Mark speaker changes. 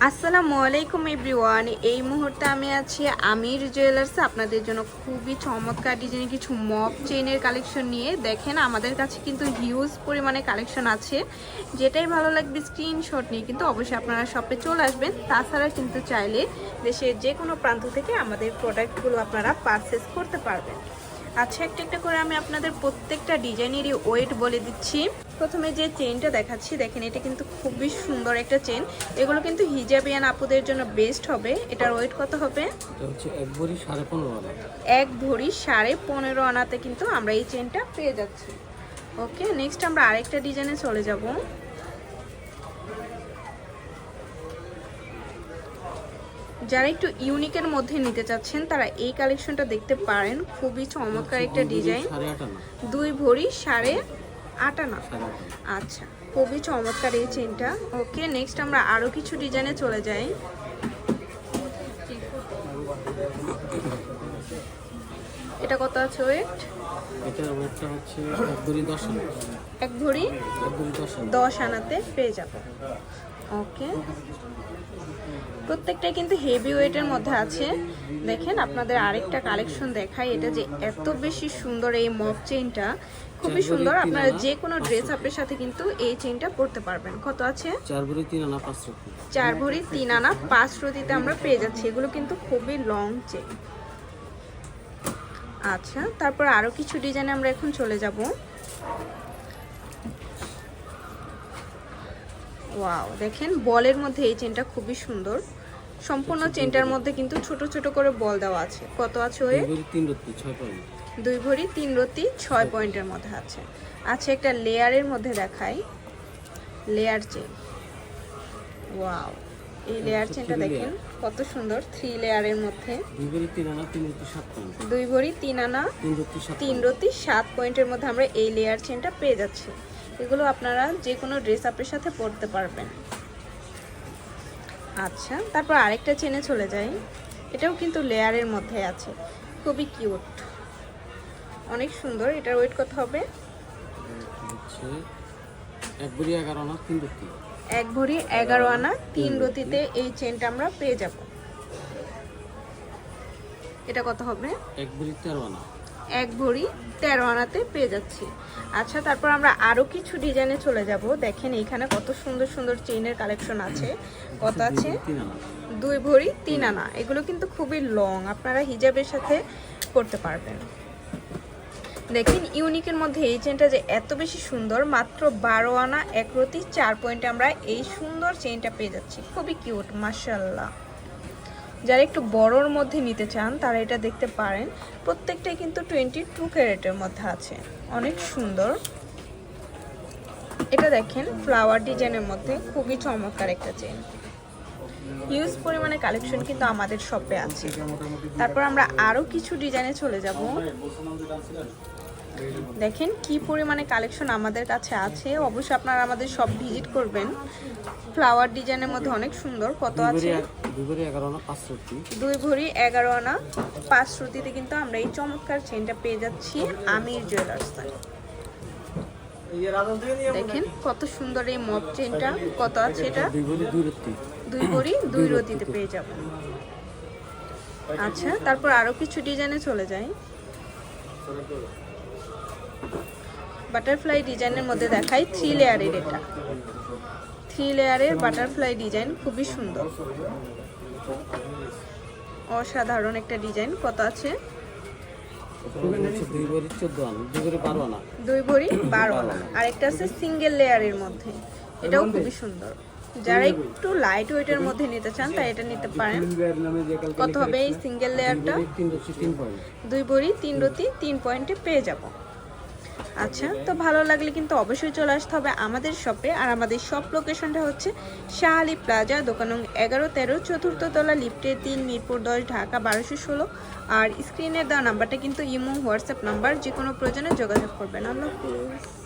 Speaker 1: আসসালামু আলাইকুম এভরিওয়ান। এই মুহূর্তে আমি আছি আমির জুয়েলার্সে আপনাদের জন্য খুবই চমৎকার ডিজাইনের কিছু মপ চেইনের কালেকশন নিয়ে। দেখেন আমাদের কাছে কিন্তু হিউজ পরিমাণে কালেকশন আছে, যেটাই ভালো লাগবে স্ক্রিনশট নিয়ে কিন্তু অবশ্যই আপনারা শপে চলে আসবেন। তাছাড়া কিন্তু চাইলে দেশের যে কোনো প্রান্ত থেকে আমাদের প্রোডাক্টগুলো আপনারা পারচেস করতে পারবেন। আচ্ছা, একটা একটা করে আমি আপনাদের প্রত্যেকটা ডিজাইনেরই ওয়েট বলে দিচ্ছি। প্রথমে যে চেইনটা দেখাচ্ছি, দেখেন এটা কিন্তু খুবই সুন্দর একটা চেইন। এগুলো কিন্তু হিজাবিয়ান আপুদের জন্য বেস্ট হবে। এটার ওয়েট কত হবে?
Speaker 2: এটা হচ্ছে এক ভরি 15.5 আনা।
Speaker 1: এক ভরি 15.5 আনাতে কিন্তু আমরা এই চেইনটা পেয়ে যাচ্ছি। ওকে, নেক্সট আমরা আরেকটা ডিজাইনে চলে যাব। যারা একটু ইউনিকের মধ্যে নিতে চাচ্ছেন তারা এই কালেকশনটা দেখতে পারেন। খুবই চমৎকার একটা ডিজাইন।
Speaker 2: 8.5 আনা।
Speaker 1: 2 ভরি 8.5 আনা। আচ্ছা, খুবই চমৎকার এই চেইনটা। ওকে, নেক্সট আমরা আরো কিছু ডিজাইনে চলে যাই। এটা কত আছে ওয়েট?
Speaker 2: এটার ওয়েটটা হচ্ছে এক ভরি 10 আনা।
Speaker 1: এক ভরি 10 আনাতে পেয়ে যাব। ওকে, প্রত্যেকটাই কিন্তু হেভি ওয়েটের মধ্যে আছে। দেখেন আপনাদের আরেকটা কালেকশন দেখাই। এটা যে এত বেশি সুন্দর এই মপ চেইনটা, খুবই সুন্দর। আপনারা যে কোনো ড্রেস আপের সাথে কিন্তু এই চেইনটা পরতে পারবেন। কত আছে?
Speaker 2: 4 ভরি 3 আনা 5 রতি।
Speaker 1: 4 ভরি 3 আনা 5 রতিতে আমরা পেয়ে যাচ্ছি। এগুলো কিন্তু খুবই লং চেইন। আচ্ছা, তারপর আরো কিছু ডিজাইনে আমরা এখন চলে যাব। ওয়াও, দেখেন বলের মধ্যে এই চেনটা খুবই সুন্দর। সম্পূর্ণ চেনটার মধ্যে কিন্তু ছোট ছোট করে বল দেওয়া আছে। কত আছে ওয়ে?
Speaker 2: 2 ভরি 3 রতি 6 পয়েন্ট।
Speaker 1: 2 ভরি 3 রতি 6 পয়েন্টের মধ্যে আছে। আচ্ছা, একটা লেয়ারের মধ্যে দেখাই। Layer chain. ওয়াও, এই লেয়ার চেনটা দেখেন কত সুন্দর। 3 লেয়ারের মধ্যে
Speaker 2: 2 ভরি 3 আনা 3 রতি 7 পয়েন্ট।
Speaker 1: 2 ভরি 3 আনা 3 রতি 7 পয়েন্টের মধ্যে আমরা এই লেয়ার চেনটা পেয়ে যাচ্ছি। এগুলো আপনারা যে কোনো ড্রেস আপের সাথে পরতে পারবেন। আচ্ছা, তারপর আরেকটা চেনে চলে যাই। এটাও কিন্তু লেয়ারের মধ্যে আছে, খুবই কিউট, অনেক সুন্দর। এটার ওয়েট কত হবে?
Speaker 2: হচ্ছে এক ভরি 11 আনা 3 রতি।
Speaker 1: এক ভরি 11 আনা 3 রতিতে এই চেনটা আমরা পেয়ে যাব। এটা কত হবে?
Speaker 2: এক ভরি 13 আনা।
Speaker 1: এক ভরি 13 আনাতে পেয়ে যাচ্ছি। আচ্ছা, তারপর আমরা আরো কিছু ডিজাইনে চলে যাব। দেখেন এখানে কত সুন্দর সুন্দর চেইনের কালেকশন আছে। কত আছে? 2 ভরি 3 আনা। এগুলো কিন্তু খুবই লং, আপনারা হিজাবের সাথে পরতে পারবেন। দেখেন ইউনিকের মধ্যে এই চেইনটা যে এত বেশি সুন্দর। মাত্র 12 আনা 1 রতি 4 পয়েন্টে আমরা এই সুন্দর চেইনটা পেয়ে যাচ্ছি। খুবই কিউট, মাশাআল্লাহ। যারা একটু বড়র মধ্যে নিতে চান তারা এটা দেখতে পারেন। প্রত্যেকটাই কিন্তু 22 ক্যারেটের মধ্যে আছে, অনেক সুন্দর। এটা দেখেন ফ্লাওয়ার ডিজাইনের মধ্যে খুবই চমৎকার একটা চেইন। হিউজ পরিমাণে কালেকশন কিন্তু আমাদের শপে আছে। তারপর আমরা আরো কিছু ডিজাইনে চলে যাব। দেখেন কি পরিমাণে কালেকশন আমাদের কাছে আছে। অবশ্যই আপনারা আমাদের শপ ভিজিট করবেন। ফ্লাওয়ার ডিজাইনের মধ্যে অনেক সুন্দর। কত আছে?
Speaker 2: 2 ভরি 11 আনা 5 রতি।
Speaker 1: 2 ভরি 11 আনা 5 রতিতে কিন্তু আমরা এই চমৎকার চেইনটা পেয়ে যাচ্ছি আমির জুয়েলার্স। দেখেন কত সুন্দর এই মপ চেইনটা। কত আছে এটা?
Speaker 2: 2 ভরি 2 রতি।
Speaker 1: 2 ভরি 2 রতিতে পেয়ে যাব। আচ্ছা, তারপর আরো কিছু ডিজাইনে চলে যাই। বাটারফ্লাই ডিজাইনের মধ্যে দেখাই। 3 লেয়ারের এটা 3 লেয়ারের বাটারফ্লাই ডিজাইন, খুবই সুন্দর, অসাধারণ একটা ডিজাইন। কত আছে?
Speaker 2: 2 ভরি 14 আনা 2 ভরি 12 আনা।
Speaker 1: 2 ভরি 12 আনা। আরেকটা আছে সিঙ্গেল লেয়ারের মধ্যে, এটাও খুবই সুন্দর। যারা একটু লাইট ওয়েটের মধ্যে নিতে চান তারা এটা নিতে পারেন। কত হবে এই সিঙ্গেল লেয়ারটা? 2 ভরি 3 রতি 3 পয়েন্টে পেয়ে যাব। আচ্ছা, তো ভালো লাগলে কিন্তু অবশ্যই চলে আসতে হবে আমাদের শপে। আর আমাদের শপ লোকেশনটা হচ্ছে শাহ আলী প্লাজা, দোকান নং 11-13, 4th তলা, লিফটে 3, মিরপুর 10, ঢাকা 1216। আর স্ক্রিনের দেওয়া নাম্বারটা কিন্তু ইমো হোয়াটসঅ্যাপ নাম্বার, যে কোনো প্রয়োজনে যোগাযোগ করবেন। আল্লাহ হাফেজ।